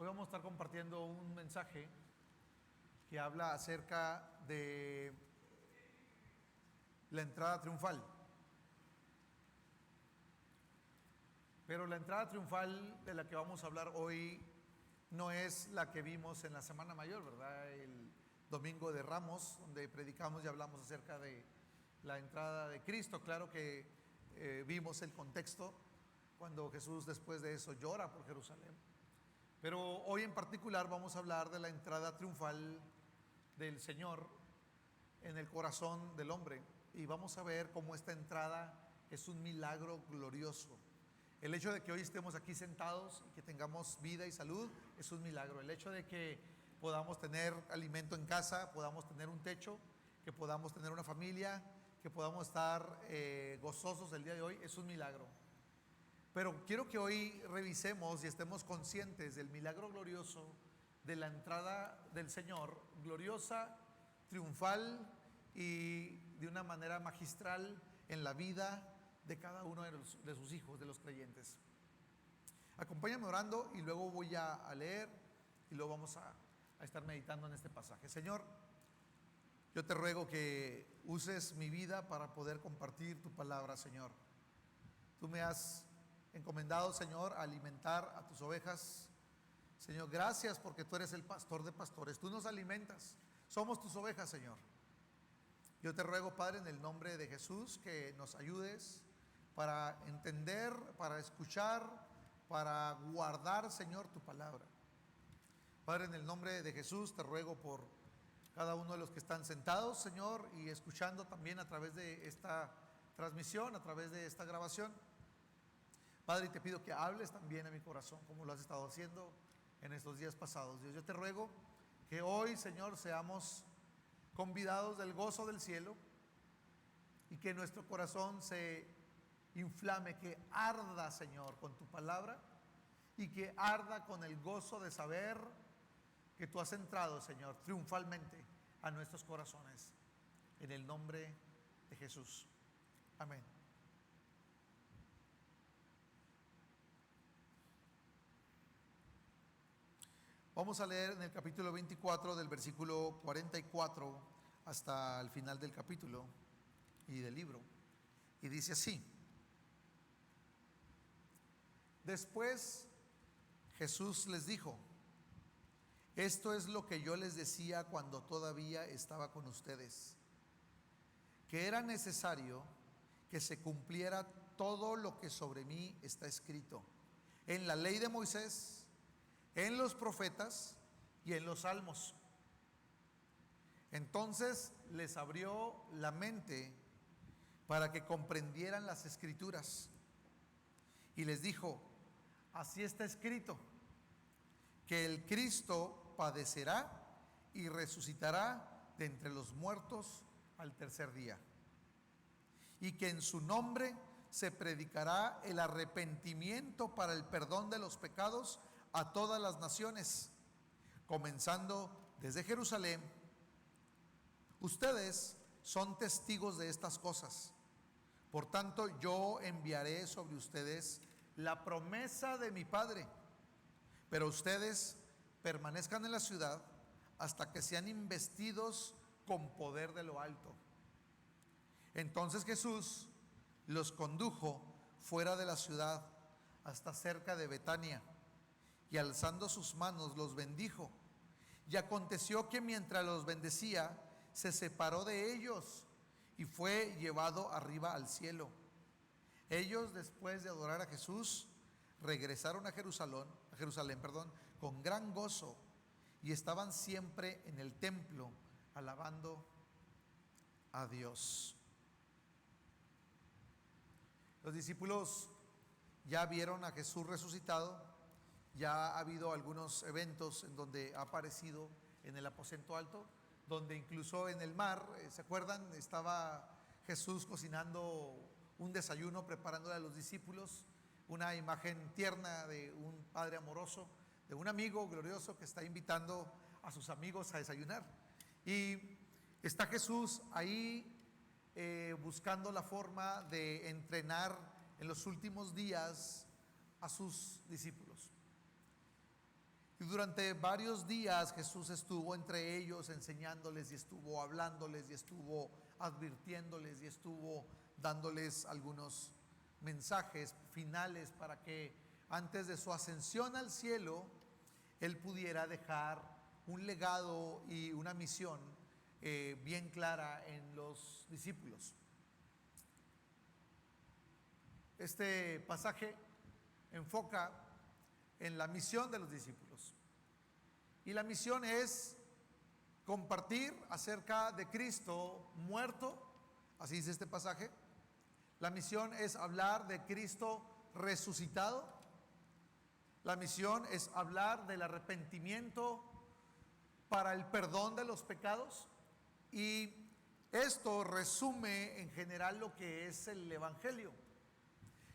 Hoy vamos a estar compartiendo un mensaje que habla acerca de la entrada triunfal. Pero la entrada triunfal de la que vamos a hablar hoy no es la que vimos en la Semana Mayor, ¿verdad? El Domingo de Ramos, donde predicamos y hablamos acerca de la entrada de Cristo. Claro que vimos el contexto cuando Jesús después de eso llora por Jerusalén. Pero hoy en particular vamos a hablar de la entrada triunfal del Señor en el corazón del hombre. Y vamos a ver cómo esta entrada es un milagro glorioso. El hecho de que hoy estemos aquí sentados y que tengamos vida y salud es un milagro. El hecho de que podamos tener alimento en casa, podamos tener un techo, que podamos tener una familia, que podamos estar gozosos el día de hoy, es un milagro. Pero quiero que hoy revisemos y estemos conscientes del milagro glorioso de la entrada del Señor, gloriosa, triunfal y de una manera magistral en la vida de cada uno de sus hijos, de los creyentes. Acompáñame orando y luego voy a leer y luego vamos a estar meditando en este pasaje. Señor, yo te ruego que uses mi vida para poder compartir tu palabra, Señor. Tú me has encomendado, Señor, a alimentar a tus ovejas. Señor, gracias porque tú eres el pastor de pastores. Tú nos alimentas. Somos tus ovejas, Señor. Yo te ruego, Padre, en el nombre de Jesús, que nos ayudes para entender, para escuchar, para guardar, Señor, tu palabra. Padre, en el nombre de Jesús te ruego por cada uno de los que están sentados, Señor, y escuchando también a través de esta transmisión, a través de esta grabación. Padre, te pido que hables también a mi corazón como lo has estado haciendo en estos días pasados. Dios, yo te ruego que hoy, Señor, seamos convidados del gozo del cielo y que nuestro corazón se inflame, que arda, Señor, con tu palabra y que arda con el gozo de saber que tú has entrado, Señor, triunfalmente a nuestros corazones. En el nombre de Jesús. Amén. Vamos a leer en el capítulo 24 del versículo 44 hasta el final del capítulo y del libro. Y dice así: Después Jesús les dijo: Esto es lo que yo les decía cuando todavía estaba con ustedes, que era necesario que se cumpliera todo lo que sobre mí está escrito en la ley de Moisés, en los profetas y en los salmos. Entonces les abrió la mente para que comprendieran las escrituras y les dijo: así está escrito, que el Cristo padecerá y resucitará de entre los muertos al tercer día, y que en su nombre se predicará el arrepentimiento para el perdón de los pecados a todas las naciones, comenzando desde Jerusalén. Ustedes son testigos de estas cosas. Por tanto, yo enviaré sobre ustedes la promesa de mi Padre, pero ustedes permanezcan en la ciudad hasta que sean investidos con poder de lo alto. Entonces Jesús los condujo fuera de la ciudad hasta cerca de Betania, y alzando sus manos los bendijo. Y aconteció que mientras los bendecía, se separó de ellos y fue llevado arriba al cielo. Ellos, después de adorar a Jesús, regresaron a Jerusalén, con gran gozo, y estaban siempre en el templo alabando a Dios. Los discípulos ya vieron a Jesús resucitado. Ya ha habido algunos eventos en donde ha aparecido en el aposento alto, donde incluso en el mar, ¿se acuerdan? Estaba Jesús cocinando un desayuno, preparándole a los discípulos, una imagen tierna de un padre amoroso, de un amigo glorioso que está invitando a sus amigos a desayunar. Y está Jesús ahí buscando la forma de entrenar en los últimos días a sus discípulos. Y durante varios días Jesús estuvo entre ellos enseñándoles y estuvo hablándoles y estuvo advirtiéndoles y estuvo dándoles algunos mensajes finales para que antes de su ascensión al cielo Él pudiera dejar un legado y una misión bien clara en los discípulos. Este pasaje enfoca en la misión de los discípulos. Y la misión es compartir acerca de Cristo muerto, así dice este pasaje. La misión es hablar de Cristo resucitado. La misión es hablar del arrepentimiento para el perdón de los pecados. Y esto resume en general lo que es el Evangelio.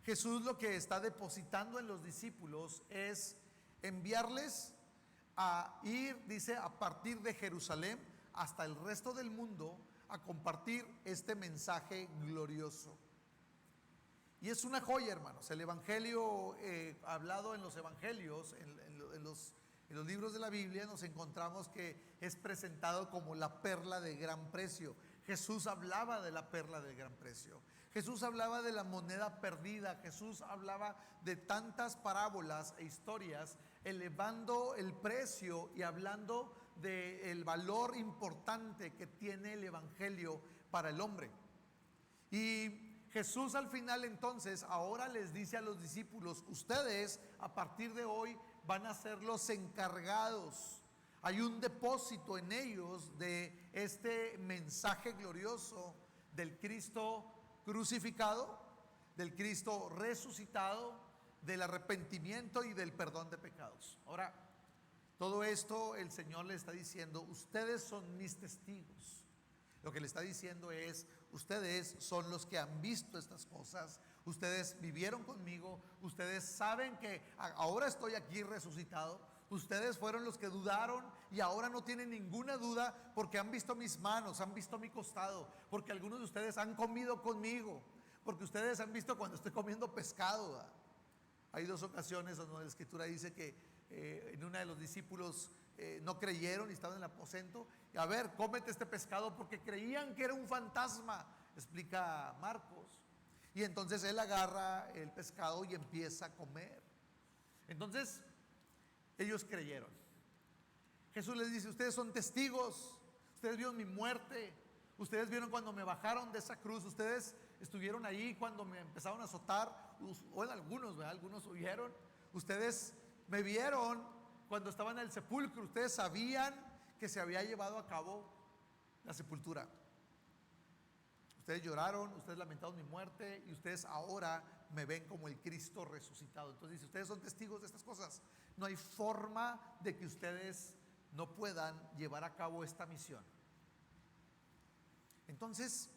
Jesús lo que está depositando en los discípulos es enviarles a ir, dice, a partir de Jerusalén hasta el resto del mundo a compartir este mensaje glorioso. Y es una joya, hermanos. El Evangelio, hablado en los Evangelios, en los libros de la Biblia, nos encontramos que es presentado como la perla de gran precio. Jesús hablaba de la perla de gran precio. Jesús hablaba de la moneda perdida. Jesús hablaba de tantas parábolas e historias, elevando el precio y hablando del valor importante que tiene el Evangelio para el hombre. Y Jesús al final entonces ahora les dice a los discípulos: ustedes a partir de hoy van a ser los encargados. Hay un depósito en ellos de este mensaje glorioso del Cristo crucificado, del Cristo resucitado, del arrepentimiento y del perdón de pecados. Ahora, todo esto el Señor le está diciendo: ustedes son mis testigos. Lo que le está diciendo es: ustedes son los que han visto estas cosas, ustedes vivieron conmigo, ustedes saben que ahora estoy aquí resucitado. Ustedes fueron los que dudaron y ahora no tienen ninguna duda porque han visto mis manos, han visto mi costado, porque algunos de ustedes han comido conmigo, porque ustedes han visto cuando estoy comiendo pescado. Hay dos ocasiones donde la Escritura dice que en una de los discípulos no creyeron y estaban en el aposento. Y a ver, cómete este pescado, porque creían que era un fantasma, explica Marcos. Y entonces él agarra el pescado y empieza a comer. Entonces ellos creyeron. Jesús les dice: ustedes son testigos, ustedes vieron mi muerte, ustedes vieron cuando me bajaron de esa cruz, ustedes estuvieron ahí cuando me empezaron a azotar, o algunos, ¿verdad? Algunos huyeron. Ustedes me vieron cuando estaban en el sepulcro, ustedes sabían que se había llevado a cabo la sepultura. Ustedes lloraron, ustedes lamentaron mi muerte y ustedes ahora me ven como el Cristo resucitado. Entonces dice: ustedes son testigos de estas cosas. No hay forma de que ustedes no puedan llevar a cabo esta misión. Entonces,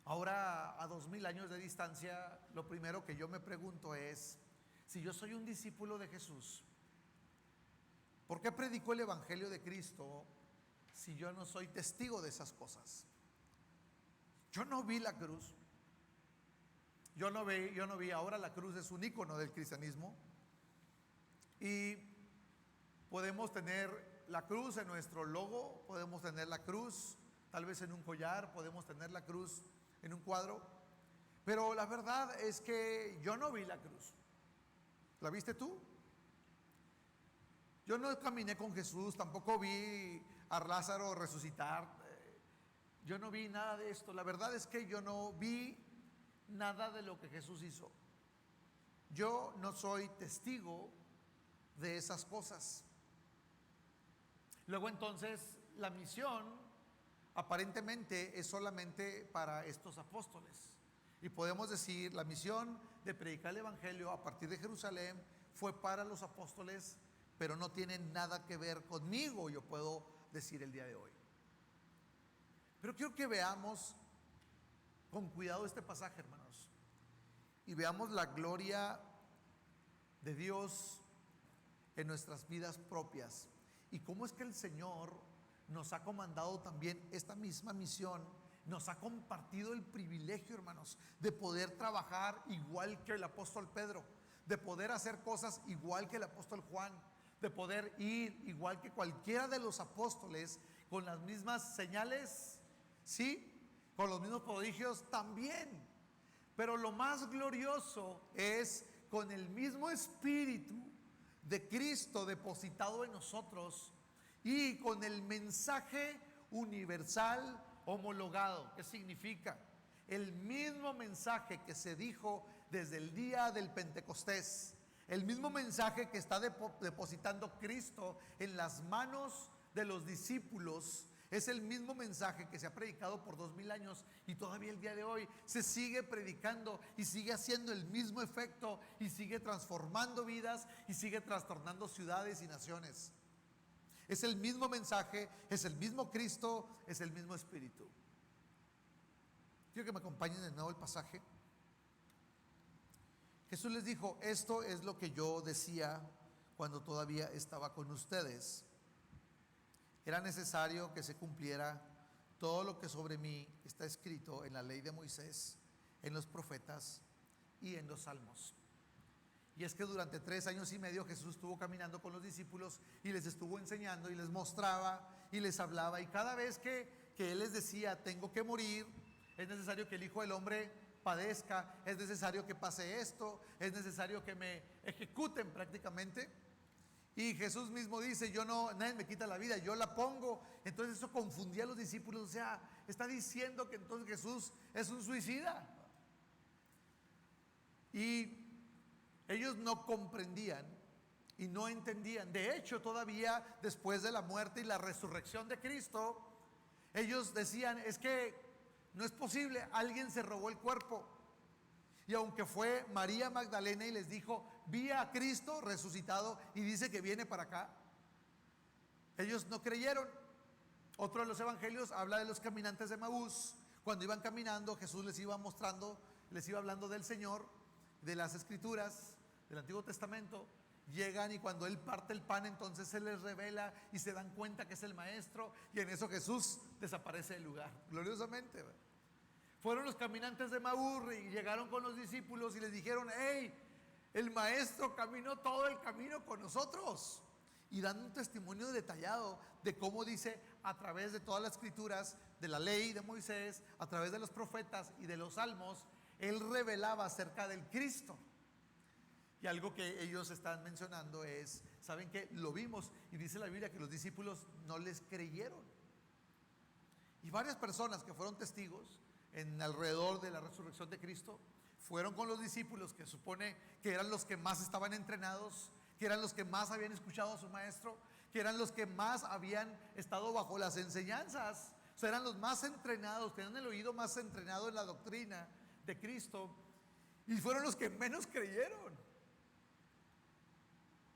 ahora a 2000 años de distancia, lo primero que yo me pregunto es: si yo soy un discípulo de Jesús, ¿por qué predicó el Evangelio de Cristo si yo no soy testigo de esas cosas? Yo no vi la cruz. Yo no vi, ahora la cruz es un icono del cristianismo. Y podemos tener la cruz en nuestro logo, podemos tener la cruz tal vez en un collar, podemos tener la cruz en un cuadro. Pero la verdad es que yo no vi la cruz. ¿La viste tú? Yo no caminé con Jesús, tampoco vi a Lázaro resucitar. Yo no vi nada de esto. La verdad es que yo no vi nada de lo que Jesús hizo. Yo no soy testigo de esas cosas. Luego entonces la misión aparentemente es solamente para estos apóstoles. Y podemos decir: la misión de predicar el Evangelio a partir de Jerusalén fue para los apóstoles, pero no tiene nada que ver conmigo, yo puedo decir el día de hoy. Pero quiero que veamos con cuidado este pasaje, hermanos, y veamos la gloria de Dios en nuestras vidas propias y cómo es que el Señor nos ha comandado también esta misma misión, nos ha compartido el privilegio, hermanos, de poder trabajar igual que el apóstol Pedro, de poder hacer cosas igual que el apóstol Juan, de poder ir igual que cualquiera de los apóstoles con las mismas señales, sí, con los mismos prodigios también. Pero lo más glorioso es con el mismo Espíritu de Cristo depositado en nosotros y con el mensaje universal homologado. ¿Qué significa? El mismo mensaje que se dijo desde el día del Pentecostés, el mismo mensaje que está depositando Cristo en las manos de los discípulos, es el mismo mensaje que se ha predicado por 2000 años y todavía el día de hoy se sigue predicando y sigue haciendo el mismo efecto y sigue transformando vidas y sigue trastornando ciudades y naciones. Es el mismo mensaje, es el mismo Cristo, es el mismo Espíritu. Quiero que me acompañen de nuevo el pasaje. Jesús les dijo: esto es lo que yo decía cuando todavía estaba con ustedes. Era necesario que se cumpliera todo lo que sobre mí está escrito en la ley de Moisés, en los profetas y en los salmos. Y es que durante 3 años y medio Jesús estuvo caminando con los discípulos y les estuvo enseñando y les mostraba y les hablaba. Y cada vez que Él les decía: tengo que morir, es necesario que el Hijo del Hombre padezca, es necesario que pase esto, es necesario que me ejecuten prácticamente. Y Jesús mismo dice: nadie me quita la vida, yo la pongo. Entonces eso confundía a los discípulos. O sea, está diciendo que entonces Jesús es un suicida. Y ellos no comprendían y no entendían. De hecho, todavía después de la muerte y la resurrección de Cristo, ellos decían: es que no es posible, alguien se robó el cuerpo. Y aunque fue María Magdalena y les dijo: vi a Cristo resucitado y dice que viene para acá, ellos no creyeron. Otro de los evangelios habla de los caminantes de Emaús. Cuando iban caminando, Jesús les iba mostrando, les iba hablando del Señor, de las Escrituras, del Antiguo Testamento. Llegan y cuando Él parte el pan, entonces se les revela y se dan cuenta que es el Maestro. Y en eso Jesús desaparece del lugar, gloriosamente. Fueron los caminantes de Emaús y llegaron con los discípulos y les dijeron: hey, el Maestro caminó todo el camino con nosotros. Y dando un testimonio detallado de cómo dice, a través de todas las escrituras, de la ley de Moisés, a través de los profetas y de los salmos, Él revelaba acerca del Cristo. Y algo que ellos están mencionando es: ¿saben qué? Lo vimos, y dice la Biblia que los discípulos no les creyeron. Y varias personas que fueron testigos en alrededor de la resurrección de Cristo fueron con los discípulos, que supone que eran los que más estaban entrenados, que eran los que más habían escuchado a su maestro, que eran los que más habían estado bajo las enseñanzas. O sea, eran los más entrenados, tenían el oído más entrenado en la doctrina de Cristo, y fueron los que menos creyeron.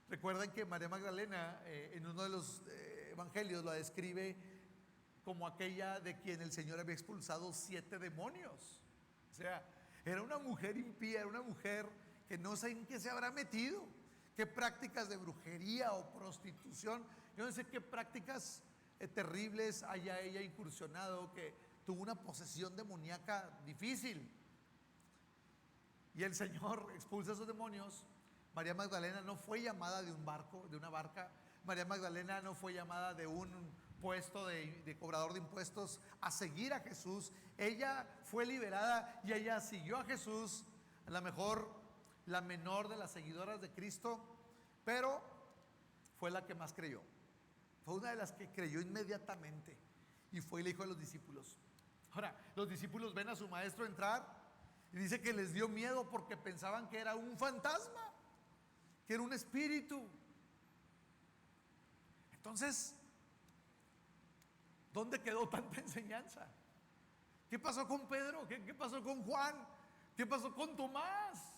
Recuerden que María Magdalena en uno de los evangelios la describe como aquella de quien el Señor había expulsado 7 demonios. O sea, era una mujer impía, era una mujer que no sé en qué se habrá metido, qué prácticas de brujería o prostitución, yo no sé qué prácticas terribles haya ella incursionado, que tuvo una posesión demoníaca difícil. Y el Señor expulsa a esos demonios. María Magdalena no fue llamada de un barco, de una barca. María Magdalena no fue llamada de un puesto de cobrador de impuestos a seguir a Jesús. Ella fue liberada y ella siguió a Jesús, a lo mejor la menor de las seguidoras de Cristo, pero fue la que más creyó. Fue una de las que creyó inmediatamente y fue y le dijo a los discípulos. Ahora, los discípulos ven a su maestro entrar y dice que les dio miedo porque pensaban que era un fantasma, que era un espíritu. Entonces, ¿dónde quedó tanta enseñanza? ¿Qué pasó con Pedro? ¿Qué pasó con Juan? ¿Qué pasó con Tomás?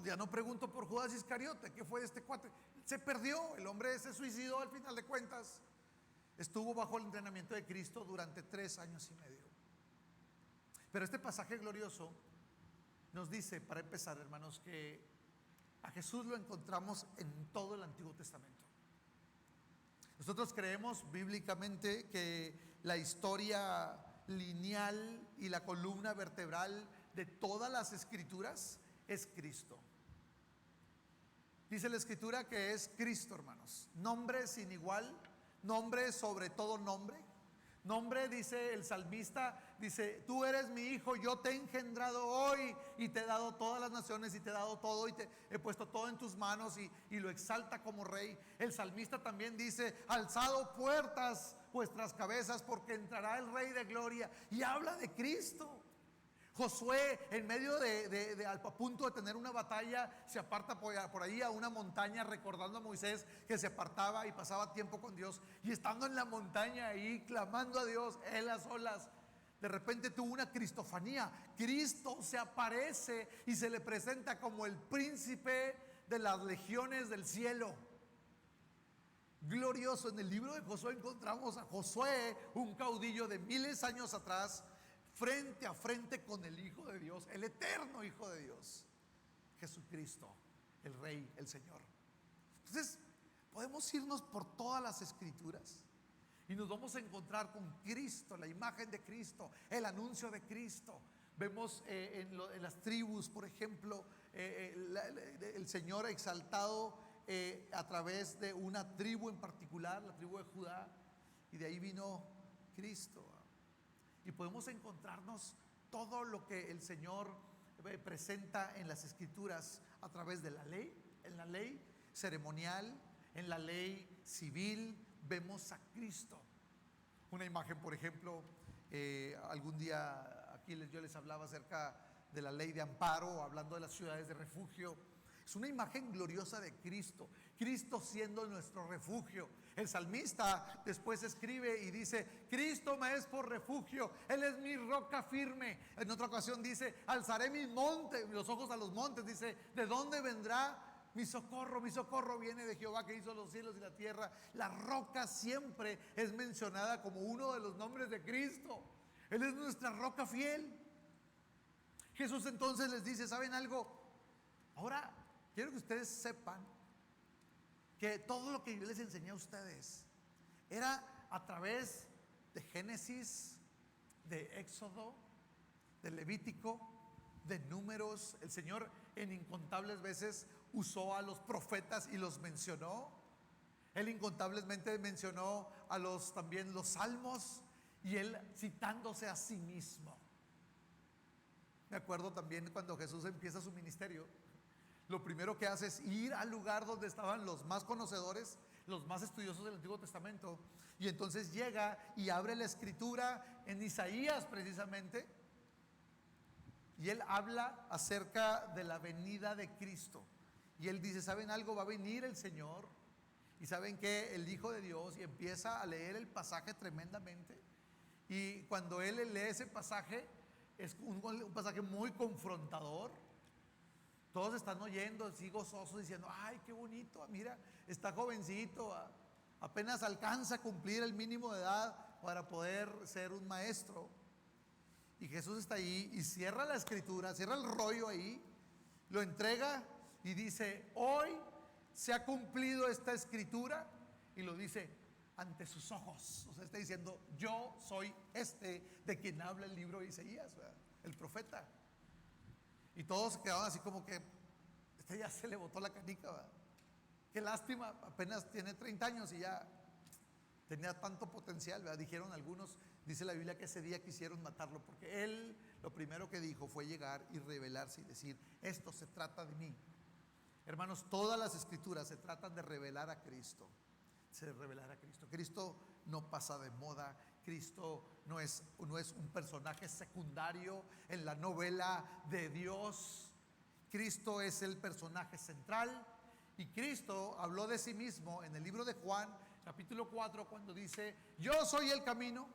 Ya no pregunto por Judas Iscariote. ¿Qué fue de este cuate? Se perdió, el hombre se suicidó al final de cuentas. Estuvo bajo el entrenamiento de Cristo durante 3 años y medio. Pero este pasaje glorioso nos dice, para empezar, hermanos, que a Jesús lo encontramos en todo el Antiguo Testamento. Nosotros creemos bíblicamente que la historia lineal y la columna vertebral de todas las escrituras es Cristo. Dice la escritura que es Cristo, hermanos. Nombre sin igual, nombre sobre todo nombre. Nombre, dice el salmista, dice: tú eres mi hijo, yo te he engendrado hoy y te he dado todas las naciones y te he dado todo y te he puesto todo en tus manos, y lo exalta como rey. El salmista también dice: alzado puertas vuestras cabezas, porque entrará el Rey de gloria, y habla de Cristo. Josué, en medio a punto de tener una batalla, se aparta por ahí a una montaña, recordando a Moisés que se apartaba y pasaba tiempo con Dios. Y estando en la montaña ahí, clamando a Dios, él a solas, de repente tuvo una cristofanía. Cristo se aparece y se le presenta como el príncipe de las legiones del cielo. Glorioso. En el libro de Josué encontramos a Josué, un caudillo de miles de años atrás, frente a frente con el Hijo de Dios, el eterno Hijo de Dios, Jesucristo, el Rey, el Señor. Entonces, podemos irnos por todas las escrituras y nos vamos a encontrar con Cristo, la imagen de Cristo, el anuncio de Cristo. Vemos en las tribus, por ejemplo, el Señor exaltado a través de una tribu en particular, la tribu de Judá, y de ahí vino Cristo. Y podemos encontrarnos todo lo que el Señor presenta en las escrituras a través de la ley. En la ley ceremonial, en la ley civil, vemos a Cristo. Una imagen, por ejemplo, algún día aquí yo les hablaba acerca de la ley de amparo, hablando de las ciudades de refugio. Es una imagen gloriosa de Cristo, Cristo siendo nuestro refugio. El salmista después escribe y dice: Cristo me es por refugio, Él es mi roca firme. En otra ocasión dice: alzaré mis montes, los ojos a los montes. Dice: ¿de dónde vendrá mi socorro? Mi socorro viene de Jehová, que hizo los cielos y la tierra. La roca siempre es mencionada como uno de los nombres de Cristo. Él es nuestra roca fiel. Jesús entonces les dice: ¿saben algo? Ahora quiero que ustedes sepan que todo lo que yo les enseñé a ustedes era a través de Génesis, de Éxodo, de Levítico, de Números. El Señor en incontables veces usó a los profetas y los mencionó. Él incontablemente mencionó también los salmos, y Él citándose a sí mismo. Me acuerdo también cuando Jesús empieza su ministerio, lo primero que hace es ir al lugar donde estaban los más conocedores, los más estudiosos del Antiguo Testamento, y entonces llega y abre la escritura en Isaías precisamente, y él habla acerca de la venida de Cristo. Y él dice: ¿saben algo? Va a venir el Señor, y ¿saben qué? El Hijo de Dios. Y empieza a leer el pasaje tremendamente, y cuando él lee ese pasaje, es un pasaje muy confrontador. Todos están oyendo así gozosos, diciendo: ay, qué bonito, mira, está jovencito, apenas alcanza a cumplir el mínimo de edad para poder ser un maestro. Y Jesús está ahí y cierra la escritura, cierra el rollo ahí, lo entrega y dice: hoy se ha cumplido esta escritura, y lo dice ante sus ojos. O sea, está diciendo: yo soy de quien habla el libro de Isaías, ¿verdad? El profeta. Y todos se quedaban así como que ya se le botó la canica, ¿verdad? Qué lástima, apenas tiene 30 años y ya tenía tanto potencial, ¿verdad? Dijeron algunos, dice la Biblia, que ese día quisieron matarlo, porque él lo primero que dijo fue llegar y revelarse y decir: esto se trata de mí. Hermanos, todas las escrituras se tratan de revelar a Cristo. Cristo no pasa de moda. Cristo no es un personaje secundario en la novela de Dios. Cristo es el personaje central. Y Cristo habló de sí mismo en el libro de Juan, capítulo 4, cuando dice: yo soy el camino,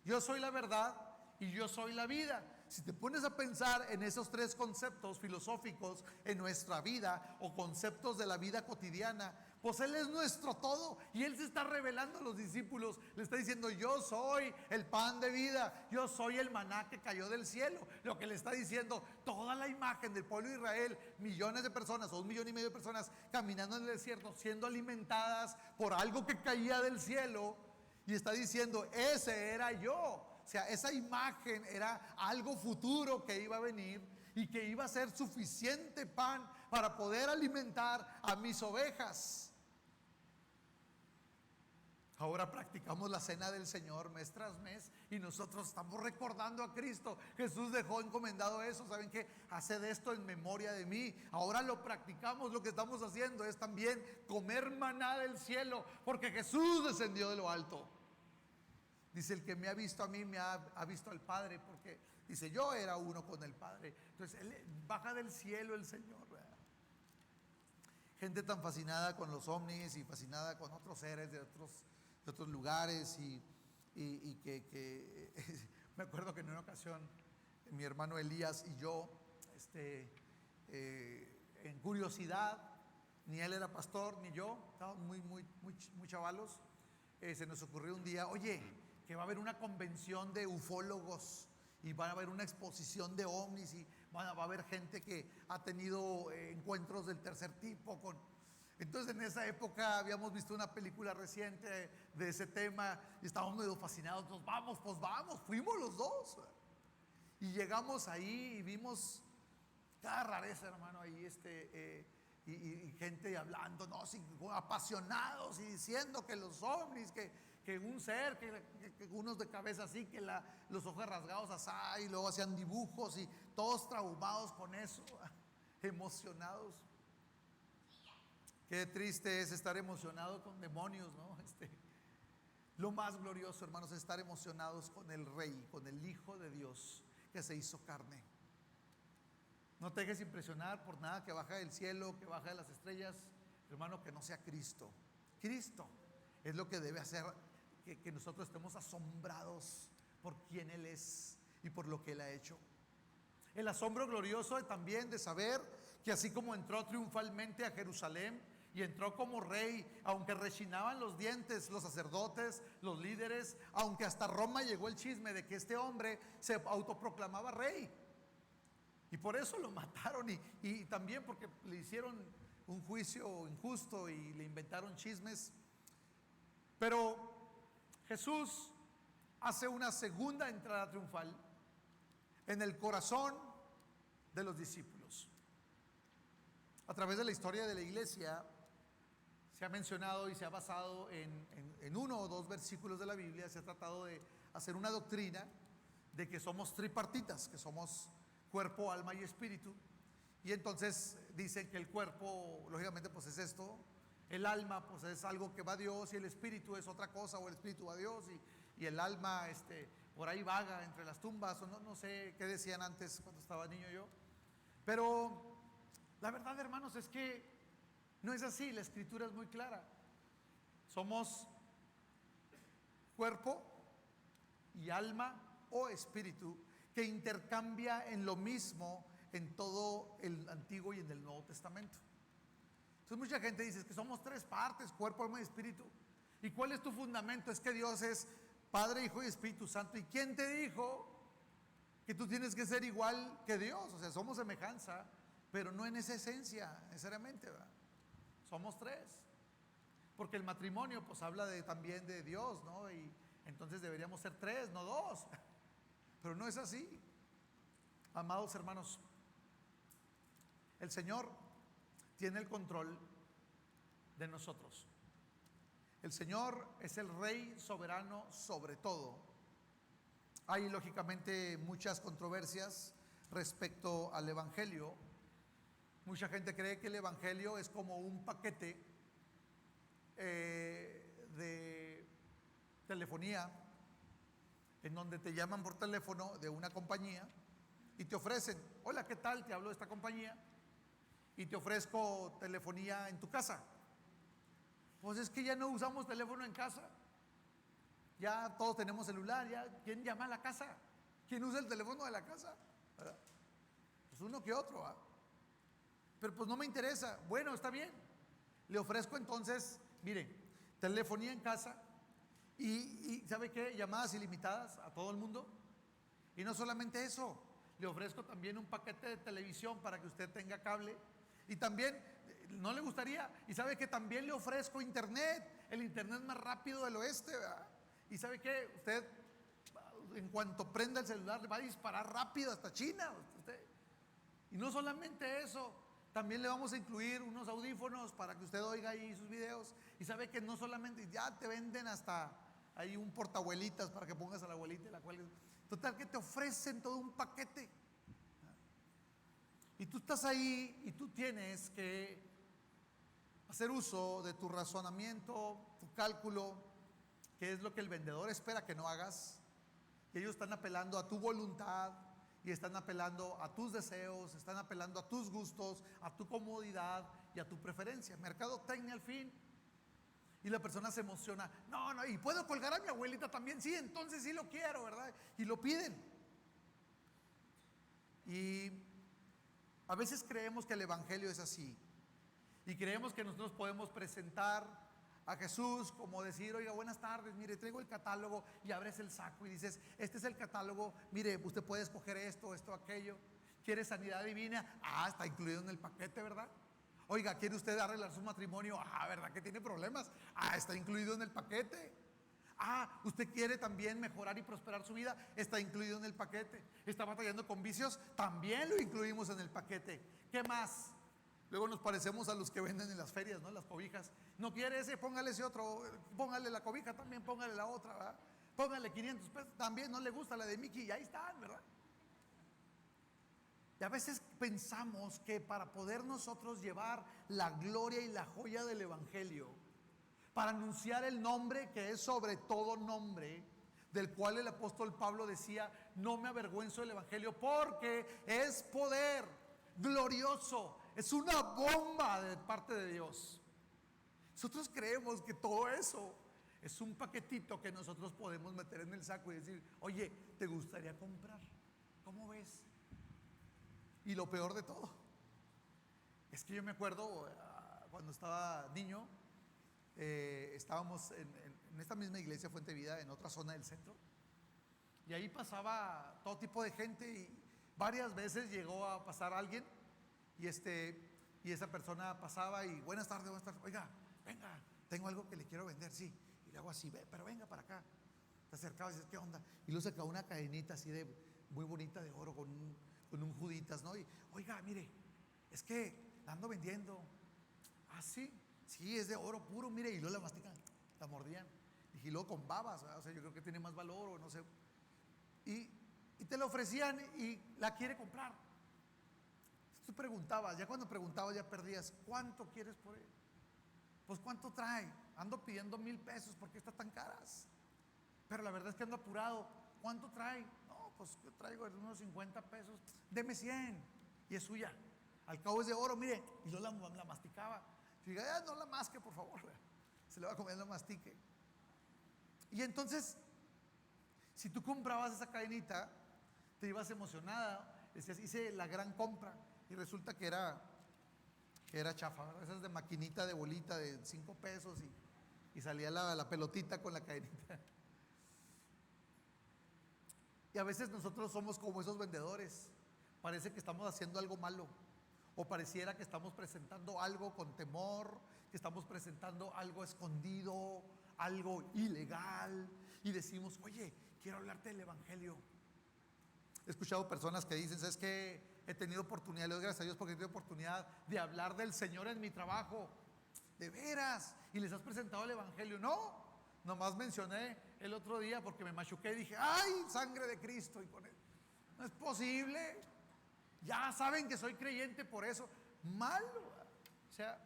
yo soy la verdad y yo soy la vida. Si te pones a pensar en esos tres conceptos filosóficos en nuestra vida, o conceptos de la vida cotidiana, pues Él es nuestro todo. Y Él se está revelando a los discípulos. Le está diciendo: yo soy el pan de vida, yo soy el maná que cayó del cielo. Lo que le está diciendo toda la imagen del pueblo de Israel, millones de personas o 1,5 millones de personas caminando en el desierto, siendo alimentadas por algo que caía del cielo. Y está diciendo: ese era yo. O sea, esa imagen era algo futuro que iba a venir y que iba a ser suficiente pan para poder alimentar a mis ovejas. Ahora practicamos la cena del Señor mes tras mes y nosotros estamos recordando a Cristo. Jesús dejó encomendado eso. ¿Saben qué? Haced esto en memoria de mí. Ahora lo practicamos. Lo que estamos haciendo es también comer maná del cielo, porque Jesús descendió de lo alto. Dice: el que me ha visto a mí me ha visto al Padre, porque dice: yo era uno con el Padre. Entonces Él baja del cielo, el Señor, ¿verdad? Gente tan fascinada con los ovnis y fascinada con otros seres de otros lugares y que me acuerdo que en una ocasión mi hermano Elías y yo, en curiosidad, ni él era pastor ni yo, estábamos muy chavalos, se nos ocurrió un día: oye, que va a haber una convención de ufólogos y va a haber una exposición de ovnis y va a haber gente que ha tenido encuentros del tercer tipo con... Entonces en esa época habíamos visto una película reciente de ese tema y estábamos medio fascinados. Pues vamos, fuimos los dos. Y llegamos ahí y vimos cada rareza, hermano, ahí y gente hablando, no, sí, apasionados y diciendo que los ovnis, que un ser, que unos de cabeza así, que los ojos rasgados así, y luego hacían dibujos y todos traumados con eso, emocionados. Qué triste es estar emocionado con demonios, ¿no? Lo más glorioso, hermanos, es estar emocionados con el Rey, con el Hijo de Dios que se hizo carne. No te dejes impresionar por nada que baja del cielo, que baja de las estrellas, hermano, que no sea Cristo. Cristo es lo que debe hacer que nosotros estemos asombrados por quién Él es y por lo que Él ha hecho. El asombro glorioso también de saber que así como entró triunfalmente a Jerusalén y entró como rey, aunque rechinaban los dientes los sacerdotes, los líderes, aunque hasta Roma llegó el chisme de que este hombre se autoproclamaba rey, y por eso lo mataron, y también porque le hicieron un juicio injusto y le inventaron chismes. Pero Jesús hace una segunda entrada triunfal en el corazón de los discípulos. A través de la historia de la iglesia se ha mencionado y se ha basado en uno o dos versículos de la Biblia. Se ha tratado de hacer una doctrina de que somos tripartitas, que somos cuerpo, alma y espíritu. Y entonces dicen que el cuerpo, lógicamente, pues es esto, el alma pues es algo que va a Dios, y el espíritu es otra cosa, o el espíritu va a Dios, y el alma por ahí vaga entre las tumbas, o no sé qué decían antes cuando estaba niño yo. Pero la verdad, hermanos, es que no es así. La escritura es muy clara. Somos cuerpo y alma o espíritu, que intercambia en lo mismo en todo el Antiguo y en el Nuevo Testamento. Entonces mucha gente dice que somos tres partes: cuerpo, alma y espíritu. ¿Y cuál es tu fundamento? Es que Dios es Padre, Hijo y Espíritu Santo. ¿Y quién te dijo que tú tienes que ser igual que Dios? O sea, somos semejanza, pero no en esa esencia necesariamente, ¿verdad? Somos tres, porque el matrimonio pues habla también de Dios, ¿no? Y entonces deberíamos ser tres, no dos. Pero no es así. Amados hermanos, el Señor tiene el control de nosotros. El Señor es el Rey soberano sobre todo. Hay lógicamente muchas controversias respecto al Evangelio. Mucha gente cree que el Evangelio es como un paquete de telefonía, en donde te llaman por teléfono de una compañía y te ofrecen: hola, ¿qué tal? Te hablo de esta compañía y te ofrezco telefonía en tu casa. Pues es que ya no usamos teléfono en casa, ya todos tenemos celular. Ya, ¿quién llama a la casa? ¿Quién usa el teléfono de la casa? ¿Verdad? Pues uno que otro, ¿verdad? Pero pues no me interesa. Bueno, está bien, le ofrezco entonces, mire, telefonía en casa y ¿sabe qué? Llamadas ilimitadas a todo el mundo. Y no solamente eso, le ofrezco también un paquete de televisión para que usted tenga cable. Y también, ¿no le gustaría? Y ¿sabe qué? También le ofrezco internet, el internet más rápido del oeste, ¿verdad? Y ¿sabe qué? Usted, en cuanto prenda el celular, le va a disparar rápido hasta China. Y no solamente eso, También le vamos a incluir unos audífonos para que usted oiga ahí sus videos. Y sabe que no solamente, ya te venden hasta ahí un portabuelitas para que pongas a la abuelita y la cual. Total que te ofrecen todo un paquete. Y tú estás ahí y tú tienes que hacer uso de tu razonamiento, tu cálculo, que es lo que el vendedor espera que no hagas. Y ellos están apelando a tu voluntad y están apelando a tus deseos, están apelando a tus gustos, a tu comodidad y a tu preferencia. Mercadotecnia al fin. Y la persona se emociona. No, no, y puedo colgar a mi abuelita también. Sí, entonces sí lo quiero, ¿verdad? Y lo piden. Y a veces creemos que el evangelio es así. Y creemos que nosotros podemos presentar a Jesús como decir, oiga, buenas tardes, mire, traigo el catálogo, y abres el saco y dices, este es el catálogo, mire, usted puede escoger esto, aquello. ¿Quiere sanidad divina? Ah, está incluido en el paquete, ¿verdad? Oiga, ¿quiere usted arreglar su matrimonio? Ah, ¿verdad que tiene problemas? Ah, está incluido en el paquete. Ah, ¿usted quiere también mejorar y prosperar su vida? Está incluido en el paquete. ¿Está batallando con vicios? También lo incluimos en el paquete. ¿Qué más? Luego nos parecemos a los que venden en las ferias, ¿no? Las cobijas. ¿No quiere ese? Póngale ese otro. Póngale la cobija también, póngale la otra, ¿verdad? Póngale 500 pesos. También no le gusta la de Mickey y ahí están, ¿verdad? Y a veces pensamos que para poder nosotros llevar la gloria y la joya del evangelio, para anunciar el nombre que es sobre todo nombre, del cual el apóstol Pablo decía, no me avergüenzo del evangelio porque es poder glorioso, es una bomba de parte de Dios. Nosotros creemos que todo eso es un paquetito que nosotros podemos meter en el saco y decir, oye, ¿te gustaría comprar? ¿Cómo ves? Y lo peor de todo es que yo me acuerdo cuando estaba niño, estábamos en esta misma iglesia Fuente Vida, en otra zona del centro, y ahí pasaba todo tipo de gente, y varias veces llegó a pasar alguien y esa persona pasaba y buenas tardes, oiga, venga, tengo algo que le quiero vender, sí, y le hago así, pero venga para acá. Te acercaba y dices, ¿qué onda? Y luego sacaba una cadenita así de muy bonita de oro con un Juditas, ¿no? Y oiga, mire, es que la ando vendiendo. Ah, sí, sí, es de oro puro, mire, y luego la mastican, la mordían. Y luego con babas, ¿verdad? O sea, yo creo que tiene más valor o no sé. Y te la ofrecían y la quiere comprar. Tú preguntabas, ya cuando preguntabas ya perdías, ¿cuánto quieres por él? Pues ¿cuánto trae? Ando pidiendo 1,000 pesos, ¿por qué está tan caras? Pero la verdad es que ando apurado. ¿Cuánto trae? No, pues yo traigo unos 50 pesos. Deme 100 y es suya. Al cabo es de oro, mire. Y yo la masticaba. Diga, no la masque, por favor. Se le va a comer, no mastique. Y entonces, si tú comprabas esa cadenita, te ibas emocionada. Decías, hice la gran compra. Y resulta que era chafa, ¿verdad? Esas de maquinita de bolita de 5 pesos y salía la pelotita con la cadenita. Y a veces nosotros somos como esos vendedores. Parece que estamos haciendo algo malo, o pareciera que estamos presentando algo con temor, que estamos presentando algo escondido, algo ilegal, y decimos, oye, quiero hablarte del evangelio. He escuchado personas que dicen, ¿sabes qué? He tenido oportunidad, le doy gracias a Dios porque he tenido oportunidad de hablar del Señor en mi trabajo. ¿De veras? ¿Y les has presentado el evangelio? No, nomás mencioné el otro día porque me machuqué y dije, ¡ay, sangre de Cristo! Y con él, no es posible. Ya saben que soy creyente por eso. Malo. O sea,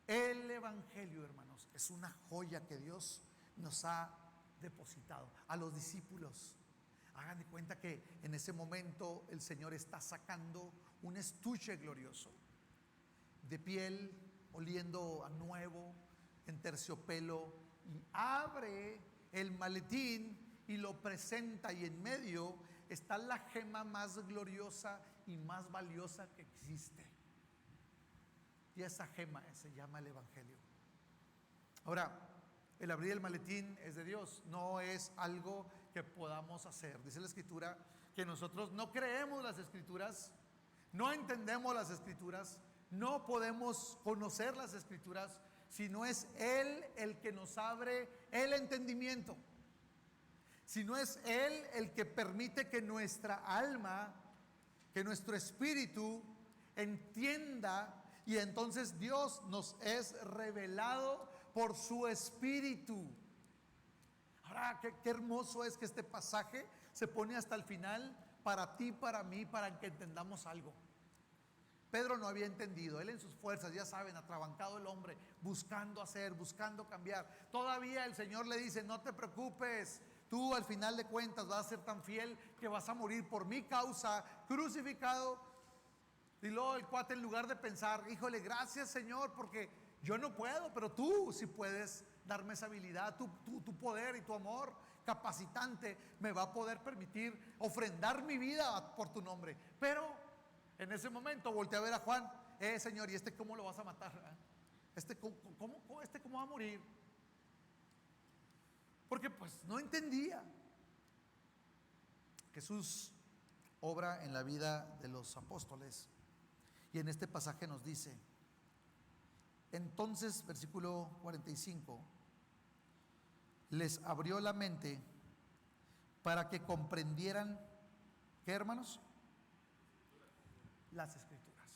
el evangelio, hermanos, es una joya que Dios nos ha depositado a los discípulos. Hagan de cuenta que en ese momento el Señor está sacando un estuche glorioso de piel, oliendo a nuevo, en terciopelo, y abre el maletín y lo presenta, y en medio está la gema más gloriosa y más valiosa que existe. Y esa gema se llama el evangelio. Ahora, el abrir el maletín es de Dios, no es algo que podamos hacer. Dice la escritura que nosotros no creemos las escrituras, no entendemos las escrituras, no podemos conocer las escrituras si no es Él el que nos abre el entendimiento, si no es Él el que permite que nuestra alma, que nuestro espíritu entienda, y entonces Dios nos es revelado por su Espíritu. Ahora, qué hermoso es que este pasaje se pone hasta el final para ti, para mí, para que entendamos algo. Pedro no había entendido, él en sus fuerzas, ya saben, atrabancado el hombre, buscando hacer, buscando cambiar. Todavía el Señor le dice: no te preocupes, tú al final de cuentas vas a ser tan fiel que vas a morir por mi causa, crucificado. Y luego el cuate, en lugar de pensar: híjole, gracias Señor, porque yo no puedo, pero tú sí puedes darme esa habilidad, tu poder y tu amor capacitante me va a poder permitir ofrendar mi vida por tu nombre. Pero en ese momento volteé a ver a Juan: Señor, ¿y este cómo lo vas a matar? ¿Cómo va a morir? Porque pues no entendía. Jesús obra en la vida de los apóstoles, y en este pasaje nos dice: entonces, versículo 45, les abrió la mente para que comprendieran, ¿qué, hermanos? Las Escrituras.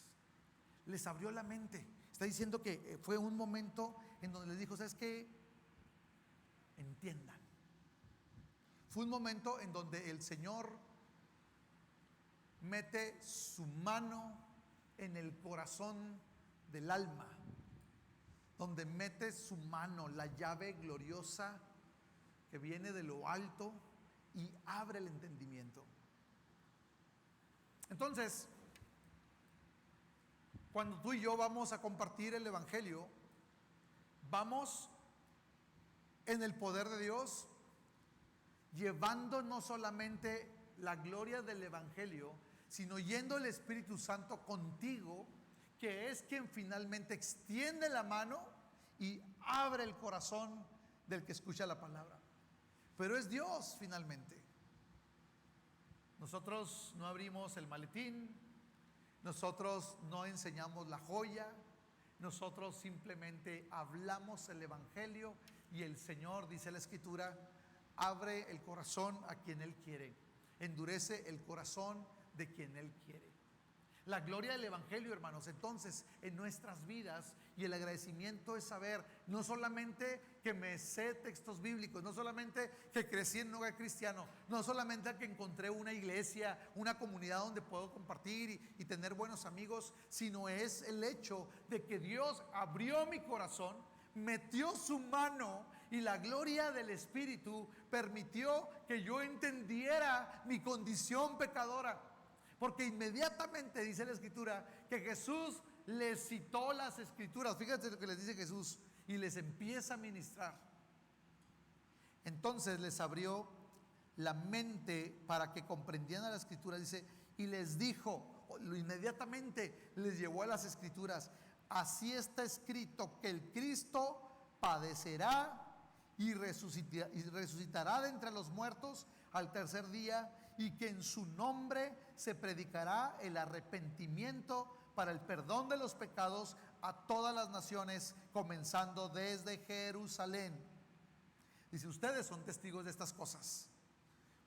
Les abrió la mente. Está diciendo que fue un momento en donde les dijo: ¿sabes qué? Entiendan. Fue un momento en donde el Señor mete su mano en el corazón del alma, donde mete su mano, la llave gloriosa que viene de lo alto, y abre el entendimiento. Entonces, cuando tú y yo vamos a compartir el Evangelio, vamos en el poder de Dios, llevando no solamente la gloria del Evangelio, sino yendo el Espíritu Santo contigo, que es quien finalmente extiende la mano y abre el corazón del que escucha la palabra. Pero es Dios finalmente. Nosotros no abrimos el maletín, nosotros no enseñamos la joya, nosotros simplemente hablamos el Evangelio, y el Señor, dice la Escritura, abre el corazón a quien Él quiere, endurece el corazón de quien Él quiere. La gloria del Evangelio, hermanos, entonces en nuestras vidas, y el agradecimiento es saber no solamente que me sé textos bíblicos, no solamente que crecí en un hogar cristiano, no solamente que encontré una iglesia, una comunidad donde puedo compartir y tener buenos amigos, sino es el hecho de que Dios abrió mi corazón, metió su mano, y la gloria del Espíritu permitió que yo entendiera mi condición pecadora. Porque inmediatamente dice la Escritura que Jesús les citó las Escrituras. Fíjate lo que les dice Jesús, y les empieza a ministrar. Entonces les abrió la mente para que comprendieran las Escrituras, dice, y les dijo, inmediatamente les llevó a las Escrituras: así está escrito que el Cristo padecerá y resucitará de entre los muertos al tercer día, y que en su nombre se predicará el arrepentimiento para el perdón de los pecados a todas las naciones, comenzando desde Jerusalén. Dice: ustedes son testigos de estas cosas.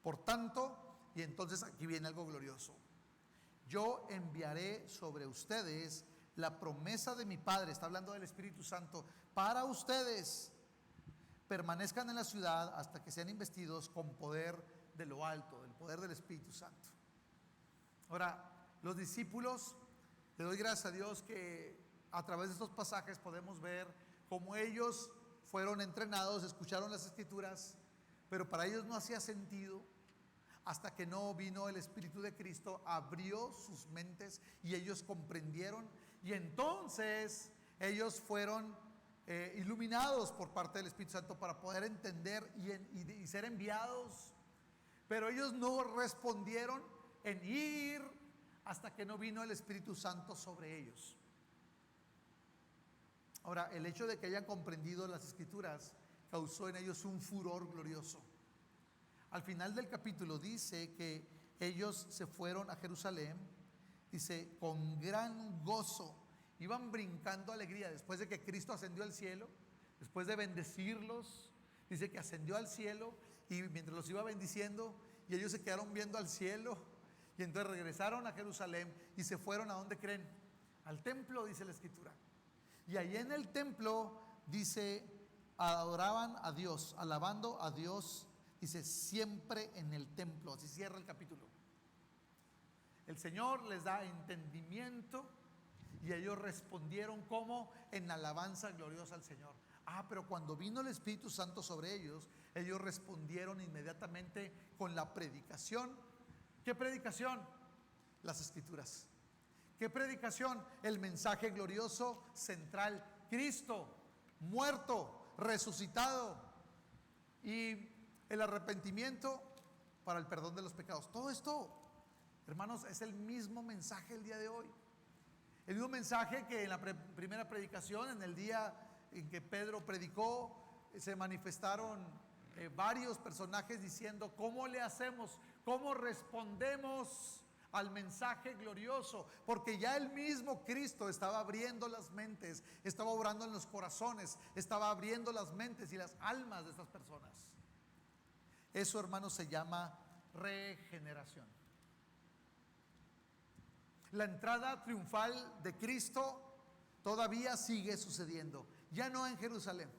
Por tanto, y entonces aquí viene algo glorioso: yo enviaré sobre ustedes la promesa de mi Padre, está hablando del Espíritu Santo, para ustedes. Permanezcan en la ciudad hasta que sean investidos con poder de lo alto, del poder del Espíritu Santo. Ahora, los discípulos, le doy gracias a Dios que a través de estos pasajes podemos ver cómo ellos fueron entrenados, escucharon las Escrituras, pero para ellos no hacía sentido hasta que no vino el Espíritu de Cristo, abrió sus mentes y ellos comprendieron, y entonces ellos fueron iluminados por parte del Espíritu Santo para poder entender y ser enviados. Pero ellos no respondieron en ir hasta que no vino el Espíritu Santo sobre ellos. Ahora, el hecho de que hayan comprendido las Escrituras causó en ellos un furor glorioso. Al final del capítulo dice que ellos se fueron a Jerusalén, dice, con gran gozo. Iban brincando alegría después de que Cristo ascendió al cielo, después de bendecirlos. Dice que ascendió al cielo, y mientras los iba bendiciendo, y ellos se quedaron viendo al cielo, Y entonces regresaron a Jerusalén y se fueron, ¿a dónde creen? Al templo, dice la Escritura. Y ahí en el templo, dice, adoraban a Dios, alabando a Dios, dice, siempre en el templo. Así cierra el capítulo. El Señor les da entendimiento y ellos respondieron como en alabanza gloriosa al Señor. Pero cuando vino el Espíritu Santo sobre ellos, ellos respondieron inmediatamente con la predicación. ¿Qué predicación? Las Escrituras. ¿Qué predicación? El mensaje glorioso central: Cristo muerto, resucitado, y el arrepentimiento para el perdón de los pecados. Todo esto, hermanos, es el mismo mensaje el día de hoy. El mismo mensaje que en la primera predicación, en el día en que Pedro predicó, se manifestaron varios personajes diciendo: ¿cómo le hacemos? ¿Cómo respondemos al mensaje glorioso? Porque ya el mismo Cristo estaba abriendo las mentes, estaba obrando en los corazones, estaba abriendo las mentes y las almas de estas personas. Eso, hermanos, se llama regeneración. La entrada triunfal de Cristo todavía sigue sucediendo, ya no en Jerusalén.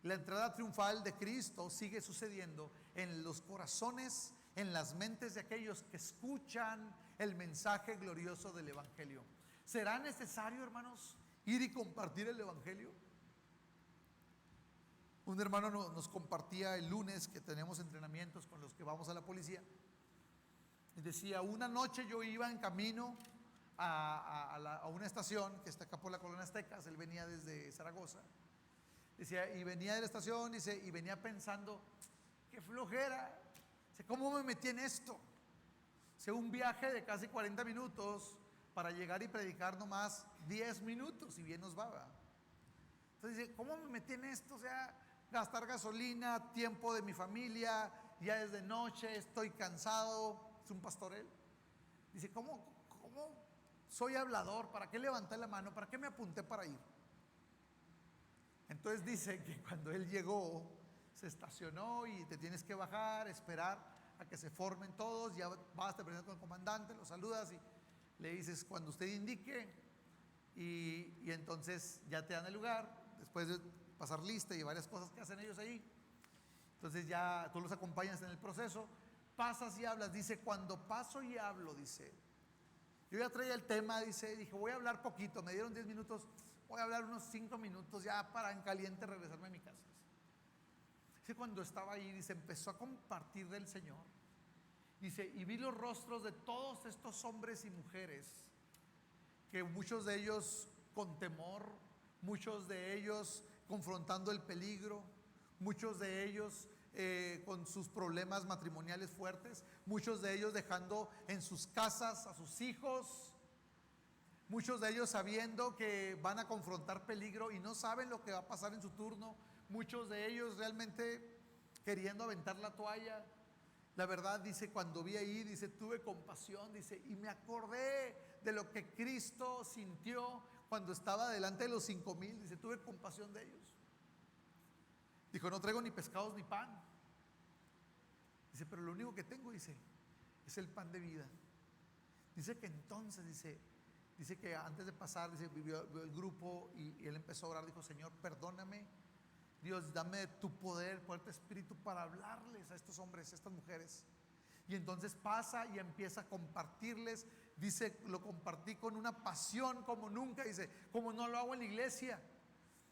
La entrada triunfal de Cristo sigue sucediendo en los corazones, en las mentes de aquellos que escuchan el mensaje glorioso del Evangelio. ¿Será necesario, hermanos, ir y compartir el Evangelio? Un hermano nos compartía el lunes que tenemos entrenamientos con los que vamos a la policía. Y decía: una noche yo iba en camino a una estación que está acá por la Colonia Aztecas. Él venía desde Zaragoza. Decía, y venía de la estación, dice, y venía pensando: qué flojera, dice, ¿cómo me metí en esto? Dice, un viaje de casi 40 minutos para llegar y predicar nomás 10 minutos, y bien nos va, ¿verdad? Entonces dice, ¿cómo me metí en esto? O sea, gastar gasolina, tiempo de mi familia, ya es de noche, estoy cansado. Es un pastor él. Dice, ¿cómo soy hablador? ¿Para qué levanté la mano? ¿Para qué me apunté para ir? Entonces dice que cuando él llegó, se estacionó y te tienes que bajar, esperar a que se formen todos. Ya vas, te presentas con el comandante, lo saludas y le dices cuando usted indique, y entonces ya te dan el lugar, después de pasar lista y varias cosas que hacen ellos ahí. Entonces ya tú los acompañas en el proceso, pasas y hablas. Dice, cuando paso y hablo, dice, yo ya traía el tema, dice, dije, voy a hablar poquito, me dieron 10 minutos, voy a hablar unos 5 minutos ya para en caliente regresarme a mi casa. Dice, cuando estaba ahí, dice, empezó a compartir del Señor. Dice, y vi los rostros de todos estos hombres y mujeres, que muchos de ellos con temor, muchos de ellos confrontando el peligro, muchos de ellos con sus problemas matrimoniales fuertes, muchos de ellos dejando en sus casas a sus hijos, muchos de ellos sabiendo que van a confrontar peligro y no saben lo que va a pasar en su turno, muchos de ellos realmente queriendo aventar la toalla. La verdad, dice, cuando vi ahí, dice, tuve compasión, dice, y me acordé de lo que Cristo sintió cuando estaba delante de los 5,000, dice, tuve compasión de ellos. Dijo, no traigo ni pescados ni pan. Dice, pero lo único que tengo, dice, es el pan de vida. Dice que entonces, dice que antes de pasar, dice, vivió el grupo y él empezó a orar. Dijo, Señor, perdóname, Dios, dame tu poder, tu espíritu para hablarles a estos hombres, a estas mujeres. Y entonces pasa y empieza a compartirles. Dice, lo compartí con una pasión como nunca, dice, como no lo hago en la iglesia.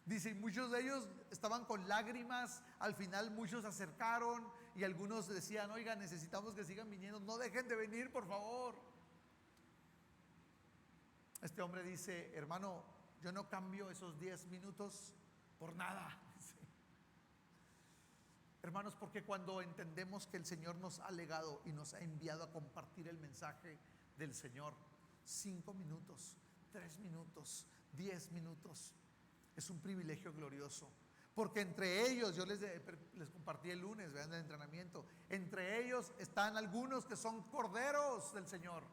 Dice, y muchos de ellos estaban con lágrimas. Al final muchos se acercaron y algunos decían, oiga, necesitamos que sigan viniendo, no dejen de venir, por favor. Este hombre dice, hermano, yo no cambio esos 10 minutos por nada. Hermanos, porque cuando entendemos que el Señor nos ha legado y nos ha enviado a compartir el mensaje del Señor, 5 minutos, 3 minutos, 10 minutos, es un privilegio glorioso. Porque entre ellos, yo les compartí el lunes, vean el entrenamiento, entre ellos están algunos que son corderos del Señor,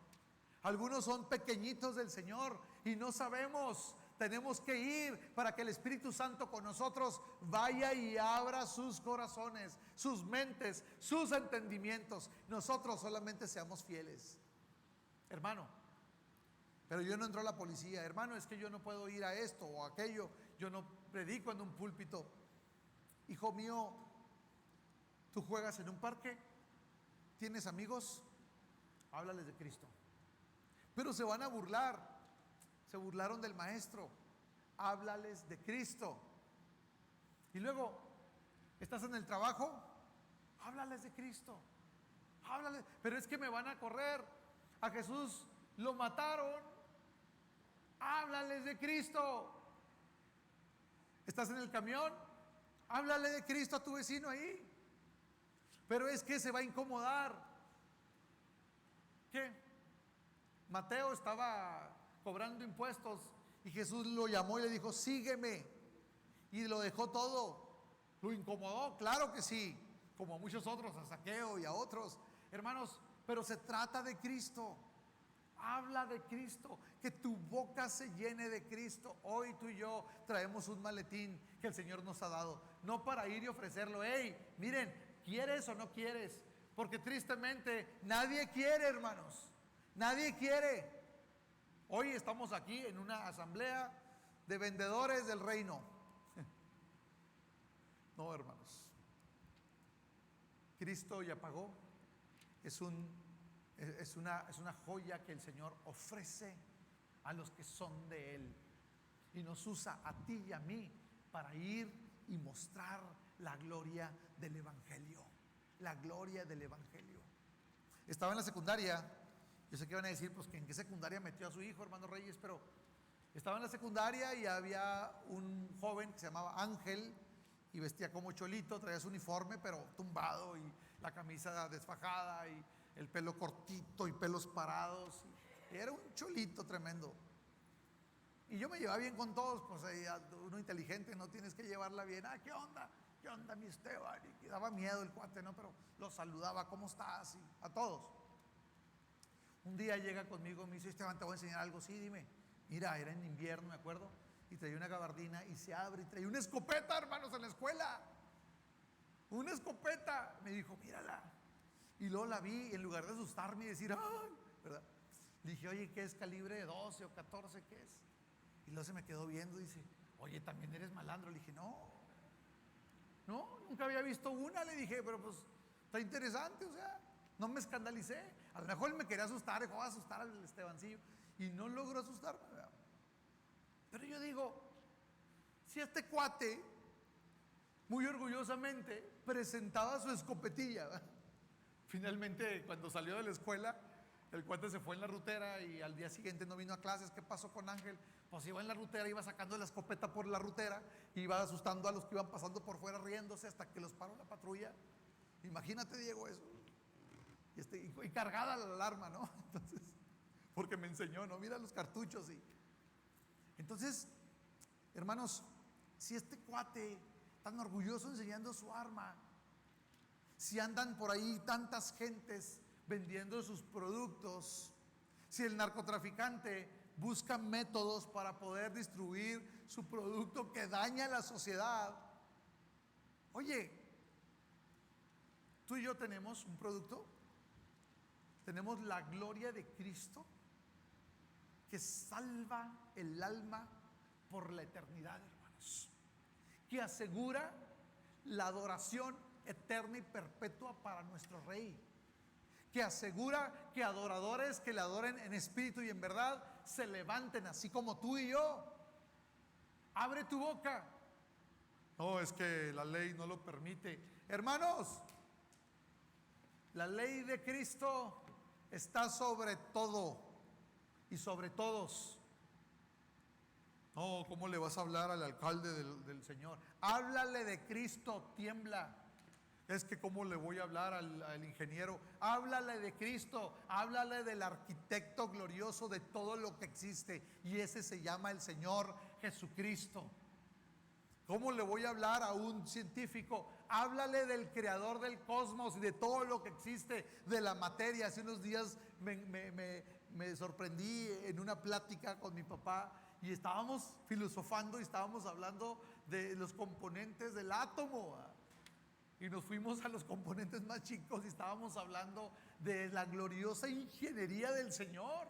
algunos son pequeñitos del Señor y no sabemos Tenemos que ir para que el Espíritu Santo con nosotros vaya y abra sus corazones, sus mentes, sus entendimientos. Nosotros solamente seamos fieles. Hermano, pero yo no entró la policía. Hermano, es que yo no puedo ir a esto o aquello. Yo no predico en un púlpito. Hijo mío, tú juegas en un parque, tienes amigos, háblales de Cristo. Pero se van a burlar. Se burlaron del maestro. Háblales de Cristo. Y luego, estás en el trabajo, háblales de Cristo. Háblales. Pero es que me van a correr. A Jesús lo mataron. Háblales de Cristo. ¿Estás en el camión? Háblale de Cristo a tu vecino ahí. Pero es que se va a incomodar. ¿Qué? Mateo estaba cobrando impuestos y Jesús lo llamó y le dijo: sígueme. Y lo dejó todo. ¿Lo incomodó? Claro que sí, como a muchos otros, a Zaqueo y a otros. Hermanos, pero se trata de Cristo. Habla de Cristo, que tu boca se llene de Cristo. Hoy tú y yo traemos un maletín que el Señor nos ha dado, no para ir y ofrecerlo. Hey, miren, ¿quieres o no quieres? Porque tristemente nadie quiere, hermanos. Nadie quiere. Hoy estamos aquí en una asamblea de vendedores del reino. No, hermanos. Cristo ya pagó. Es una joya que el Señor ofrece a los que son de Él. Y nos usa a ti y a mí para ir y mostrar la gloria del Evangelio. La gloria del Evangelio. Estaba en la secundaria. Yo sé que van a decir, pues, que en qué secundaria metió a su hijo, hermano Reyes, pero estaba en la secundaria y había un joven que se llamaba Ángel y vestía como cholito, traía su uniforme pero tumbado y la camisa desfajada y el pelo cortito y pelos parados. Y era un cholito tremendo. Y yo me llevaba bien con todos, pues uno inteligente, no tienes que llevarla bien. ¿Qué onda? ¿Qué onda, mi Esteban? Y daba miedo el cuate, ¿no? Pero lo saludaba: ¿cómo estás? Y a todos. Un día llega conmigo y me dice: Esteban, te voy a enseñar algo. Sí, dime. Mira, era en invierno, me acuerdo, y traía una gabardina y se abre y traía una escopeta, hermanos, en la escuela. Una escopeta. Me dijo: mírala. Y luego la vi, y en lugar de asustarme y decir: ¡ay!, ¿verdad? Le dije: oye, ¿qué es? ¿Calibre de 12 o 14? ¿Qué es? Y luego se me quedó viendo y dice: oye, ¿también eres malandro? Le dije: no, nunca había visto una. Le dije: pero pues está interesante, o sea, no me escandalicé. A lo mejor él me quería asustar, dejó de asustar al Estebancillo y no logró asustarme, ¿verdad? Pero yo digo, si este cuate muy orgullosamente presentaba su escopetilla, ¿verdad? Finalmente, cuando salió de la escuela, el cuate se fue en la rutera y al día siguiente no vino a clases. ¿Qué pasó con Ángel? Pues iba en la rutera, iba sacando la escopeta por la rutera, iba asustando a los que iban pasando por fuera, riéndose hasta que los paró la patrulla. Imagínate, Diego, eso. Y cargada la alarma, ¿no? Entonces, porque me enseñó, ¿no? Mira los cartuchos. Entonces, hermanos, si este cuate tan orgulloso enseñando su arma, si andan por ahí tantas gentes vendiendo sus productos, si el narcotraficante busca métodos para poder distribuir su producto que daña a la sociedad, oye, tú y yo tenemos un producto, tenemos la gloria de Cristo que salva el alma por la eternidad, hermanos, que asegura la adoración eterna y perpetua para nuestro Rey, que asegura que adoradores que le adoren en espíritu y en verdad se levanten, así como tú y yo. Abre tu boca. No, es que la ley no lo permite. Hermanos, la ley de Cristo está sobre todo y sobre todos. No, ¿cómo le vas a hablar al alcalde del Señor? Háblale de Cristo, tiembla. Es que ¿cómo le voy a hablar al ingeniero? Háblale de Cristo, háblale del arquitecto glorioso de todo lo que existe, y ese se llama el Señor Jesucristo. ¿Cómo le voy a hablar a un científico? Háblale del creador del cosmos y de todo lo que existe, de la materia. Hace unos días me sorprendí en una plática con mi papá y estábamos filosofando y estábamos hablando de los componentes del átomo, y nos fuimos a los componentes más chicos y estábamos hablando de la gloriosa ingeniería del Señor.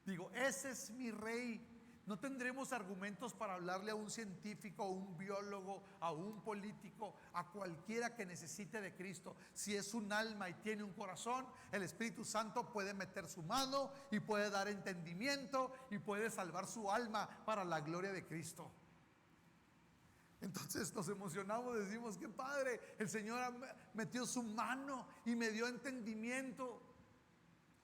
Digo, ese es mi rey. No tendremos argumentos para hablarle a un científico, a un biólogo, a un político, a cualquiera que necesite de Cristo. Si es un alma y tiene un corazón, el Espíritu Santo puede meter su mano y puede dar entendimiento y puede salvar su alma para la gloria de Cristo. Entonces nos emocionamos, decimos: qué padre, el Señor metió su mano y me dio entendimiento.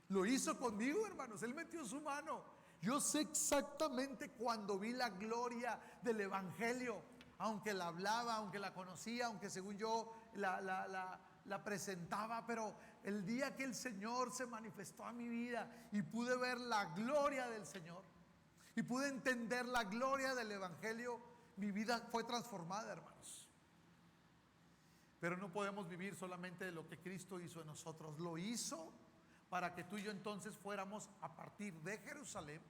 Lo hizo conmigo, hermanos, Él metió su mano. Yo sé exactamente cuando vi la gloria del Evangelio, aunque la hablaba, aunque la conocía, aunque según yo la presentaba, pero el día que el Señor se manifestó a mi vida y pude ver la gloria del Señor y pude entender la gloria del Evangelio, mi vida fue transformada, hermanos. Pero no podemos vivir solamente de lo que Cristo hizo en nosotros. Lo hizo para que tú y yo entonces fuéramos a partir de Jerusalén.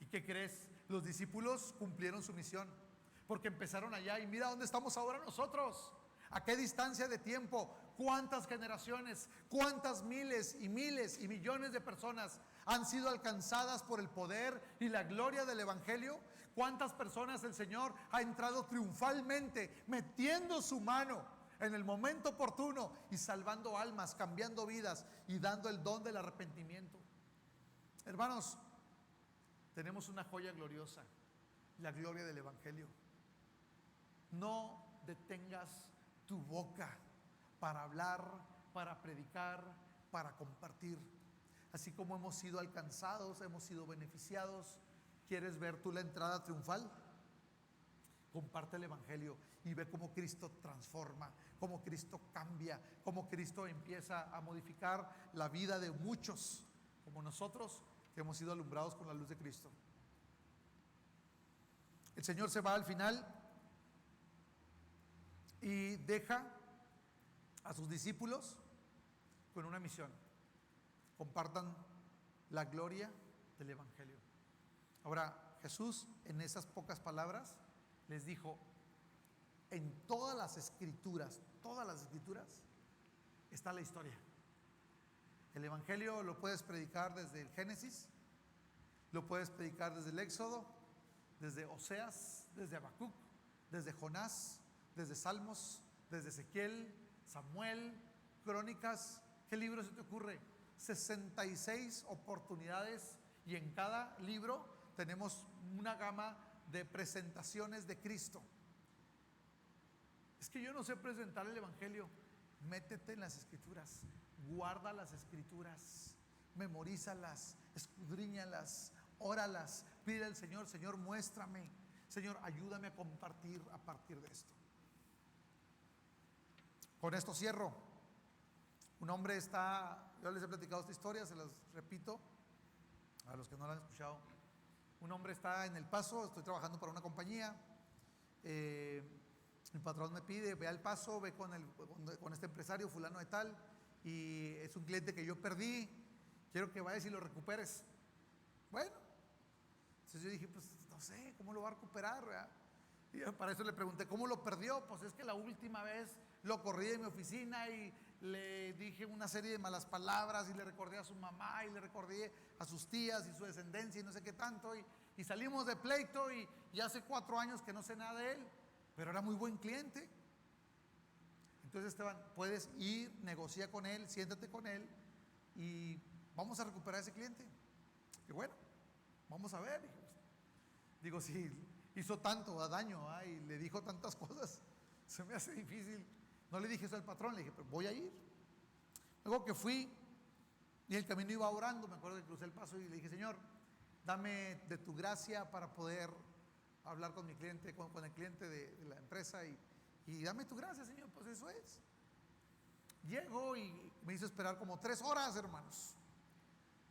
¿Y qué crees? Los discípulos cumplieron su misión, porque empezaron allá y mira dónde estamos ahora nosotros. ¿A qué distancia de tiempo? ¿Cuántas generaciones? ¿Cuántas miles y millones de personas han sido alcanzadas por el poder y la gloria del Evangelio? ¿Cuántas personas el Señor ha entrado triunfalmente, metiendo su mano en el momento oportuno y salvando almas, cambiando vidas y dando el don del arrepentimiento? Hermanos, tenemos una joya gloriosa, la gloria del Evangelio. No detengas tu boca para hablar, para predicar, para compartir. Así como hemos sido alcanzados, hemos sido beneficiados. ¿Quieres ver tú la entrada triunfal? Comparte el Evangelio y ve cómo Cristo transforma, cómo Cristo cambia, cómo Cristo empieza a modificar la vida de muchos, como nosotros que hemos sido alumbrados con la luz de Cristo. El Señor se va al final y deja a sus discípulos con una misión: compartan la gloria del Evangelio. Ahora, Jesús en esas pocas palabras les dijo: en todas las escrituras está la historia. El Evangelio lo puedes predicar desde el Génesis, lo puedes predicar desde el Éxodo, desde Oseas, desde Habacuc, desde Jonás, desde Salmos, desde Ezequiel, Samuel, Crónicas. ¿Qué libro se te ocurre? 66 oportunidades, y en cada libro tenemos una gama de presentaciones de Cristo. Es que yo no sé presentar el Evangelio. Métete en las Escrituras, guarda las Escrituras, memorízalas, escudriñalas, óralas, pide al Señor: Señor, muéstrame, Señor, ayúdame a compartir a partir de esto. Con esto cierro. Un hombre está, yo les he platicado esta historia, se las repito a los que no la han escuchado. Un hombre está en El Paso, estoy trabajando para una compañía. Mi patrón me pide: ve al Paso, ve con este empresario fulano de tal, y es un cliente que yo perdí, quiero que vayas y lo recuperes. Bueno, entonces yo dije: pues no sé, ¿cómo lo va a recuperar, verdad? Y para eso le pregunté: ¿cómo lo perdió? Pues es que la última vez lo corrí de mi oficina y le dije una serie de malas palabras y le recordé a su mamá y le recordé a sus tías y su descendencia y no sé qué tanto, y salimos de pleito, y hace 4 años que no sé nada de él, pero era muy buen cliente. Entonces, Esteban, puedes ir, negocia con él, siéntate con él y vamos a recuperar a ese cliente. Y bueno, vamos a ver. Digo, si hizo tanto daño y le dijo tantas cosas, se me hace difícil. No le dije eso al patrón, le dije: pero voy a ir. Luego que fui y el camino iba orando, me acuerdo que crucé El Paso y le dije: Señor, dame de tu gracia para poder hablar con mi cliente, con el cliente de la empresa, y dame tu gracia, Señor. Pues eso es. Llego y me hizo esperar como 3 horas, hermanos,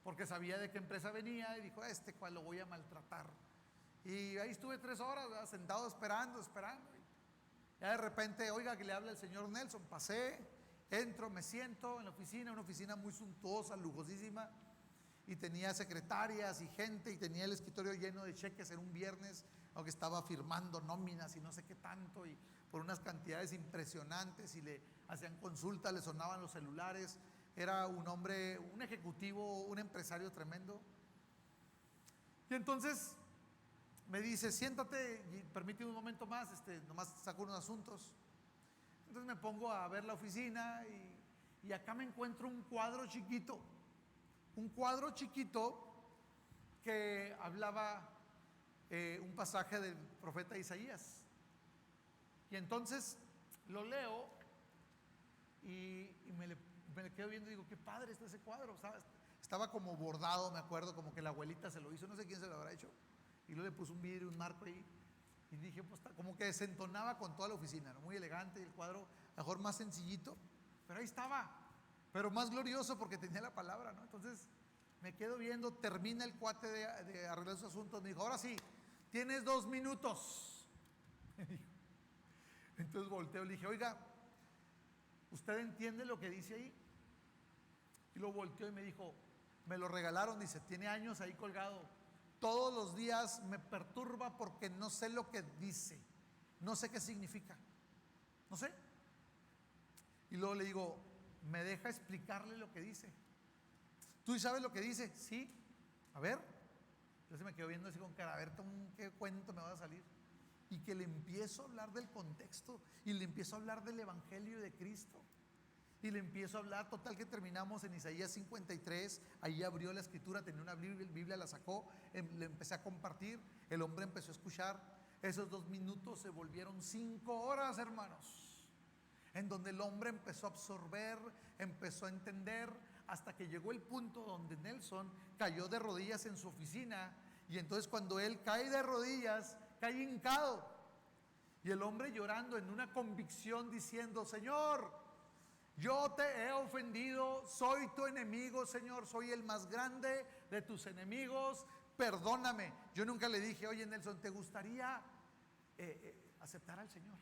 porque sabía de qué empresa venía y dijo: cual lo voy a maltratar. Y ahí estuve 3 horas, ¿verdad?, sentado esperando. Ya de repente, oiga, que le habla el señor Nelson. Pasé, entro, me siento en la oficina, una oficina muy suntuosa, lujosísima, y tenía secretarias y gente y tenía el escritorio lleno de cheques en un viernes, aunque estaba firmando nóminas y no sé qué tanto, y por unas cantidades impresionantes, y le hacían consultas, le sonaban los celulares. Era un hombre, un ejecutivo, un empresario tremendo. Y entonces me dice: siéntate y permíteme un momento más, nomás saco unos asuntos. Entonces me pongo a ver la oficina y acá me encuentro un cuadro chiquito que hablaba un pasaje del profeta Isaías. Y entonces lo leo y me le quedo viendo y digo: qué padre está ese cuadro. Estaba como bordado, me acuerdo, como que la abuelita se lo hizo, no sé quién se lo habrá hecho. Y luego le puso un vidrio, un marco ahí. Y dije, pues como que desentonaba con toda la oficina, ¿no? Muy elegante, y el cuadro mejor más sencillito, pero ahí estaba, pero más glorioso porque tenía la palabra, ¿no? Entonces me quedo viendo, termina el cuate de arreglar sus asuntos, me dijo: ahora sí, tienes 2 minutos. Entonces volteo y le dije: oiga, ¿usted entiende lo que dice ahí? Y luego volteó y me dijo: me lo regalaron, dice, tiene años ahí colgado. Todos los días me perturba porque no sé lo que dice, no sé qué significa, no sé. Y luego le digo: ¿me deja explicarle lo que dice? ¿Tú sabes lo que dice? Sí. A ver. Entonces me quedo viendo así con cara, a ver con qué cuento me va a salir. Y que le empiezo a hablar del contexto, y le empiezo a hablar del evangelio de Cristo, y le empiezo a hablar. Total que terminamos en Isaías 53. Ahí abrió la escritura, tenía una Biblia, la sacó, le empecé a compartir. El hombre empezó a escuchar. Esos 2 minutos se volvieron 5 horas, hermanos, en donde el hombre empezó a absorber, empezó a entender, hasta que llegó el punto donde Nelson cayó de rodillas en su oficina. Y entonces cuando él cae de rodillas, cae hincado, y el hombre llorando en una convicción diciendo: Señor, yo te he ofendido, soy tu enemigo, Señor, soy el más grande de tus enemigos, perdóname. Yo nunca le dije: oye, Nelson, ¿te gustaría aceptar al Señor?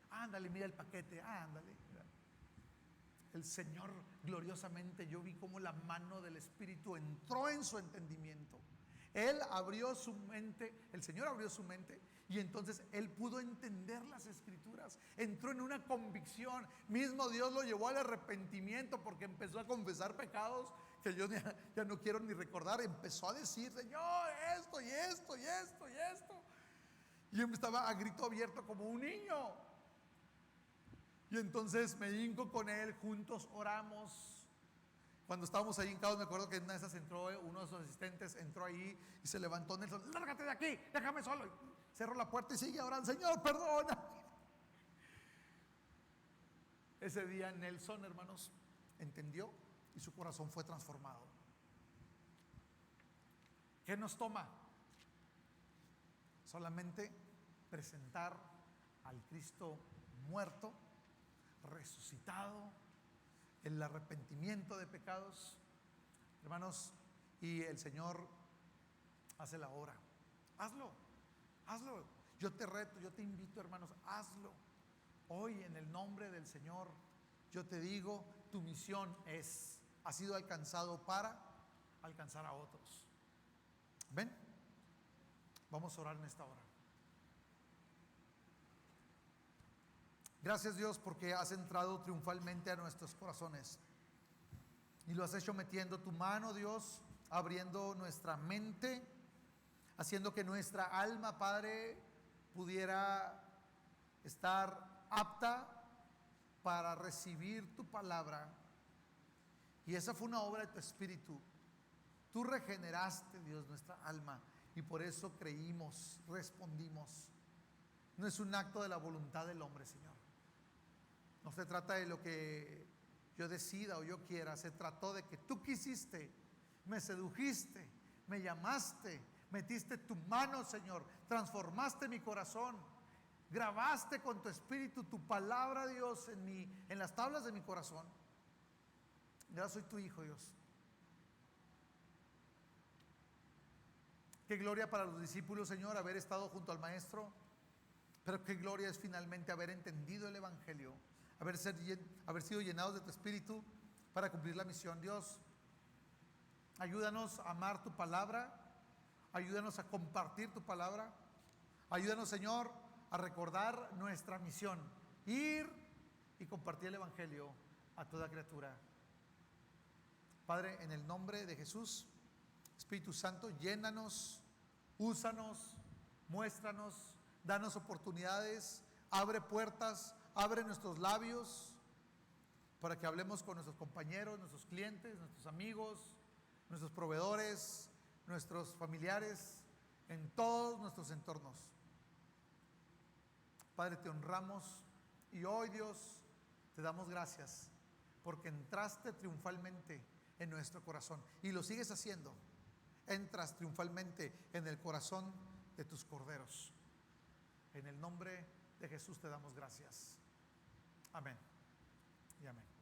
Ándale, mira el paquete, ándale. El Señor gloriosamente, yo vi cómo la mano del Espíritu entró en su entendimiento. Él abrió su mente, el Señor abrió su mente, y entonces él pudo entender las escrituras. Entró en una convicción. Mismo Dios lo llevó al arrepentimiento, porque empezó a confesar pecados que yo ya no quiero ni recordar. Empezó a decir: Señor, esto y esto y esto y esto. Y él estaba a grito abierto como un niño. Y entonces me hinco con él, juntos oramos. Cuando estábamos ahí hincados, me acuerdo que en una de esas entró uno de sus asistentes, entró ahí y se levantó Nelson: lárgate de aquí, déjame solo. Y cerró la puerta y sigue orando: Señor, perdona. Ese día Nelson, hermanos, entendió y su corazón fue transformado. ¿Qué nos toma? Solamente presentar al Cristo muerto, resucitado, el arrepentimiento de pecados, hermanos, y el Señor hace la obra. Hazlo, hazlo. Yo te reto, yo te invito, hermanos, hazlo. Hoy, en el nombre del Señor, yo te digo: tu misión ha sido alcanzado para alcanzar a otros. ¿Ven? Vamos a orar en esta hora. Gracias, Dios, porque has entrado triunfalmente a nuestros corazones y lo has hecho metiendo tu mano, Dios, abriendo nuestra mente, haciendo que nuestra alma, Padre, pudiera estar apta para recibir tu palabra. Y esa fue una obra de tu Espíritu. Tú regeneraste, Dios, nuestra alma, y por eso creímos, respondimos. No es un acto de la voluntad del hombre, Señor. No se trata de lo que yo decida o yo quiera. Se trató de que tú quisiste, me sedujiste, me llamaste, metiste tu mano, Señor, transformaste mi corazón, grabaste con tu Espíritu tu palabra, Dios, en las tablas de mi corazón. Ya soy tu hijo, Dios. Qué gloria para los discípulos, Señor, haber estado junto al Maestro. Pero qué gloria es finalmente haber entendido el Evangelio, haber sido llenados de tu Espíritu para cumplir la misión. Dios, Ayúdanos a amar tu palabra. Ayúdanos a compartir tu palabra. Ayúdanos, Señor, a recordar nuestra misión: ir y compartir el Evangelio a toda criatura. Padre, en el nombre de Jesús, Espíritu Santo, llénanos, úsanos, muéstranos, danos oportunidades, abre puertas, abre nuestros labios para que hablemos con nuestros compañeros, nuestros clientes, nuestros amigos, nuestros proveedores, nuestros familiares, en todos nuestros entornos. Padre, te honramos y hoy, Dios, te damos gracias porque entraste triunfalmente en nuestro corazón y lo sigues haciendo. Entras triunfalmente en el corazón de tus corderos. En el nombre de Jesús te damos gracias. Amén y amén.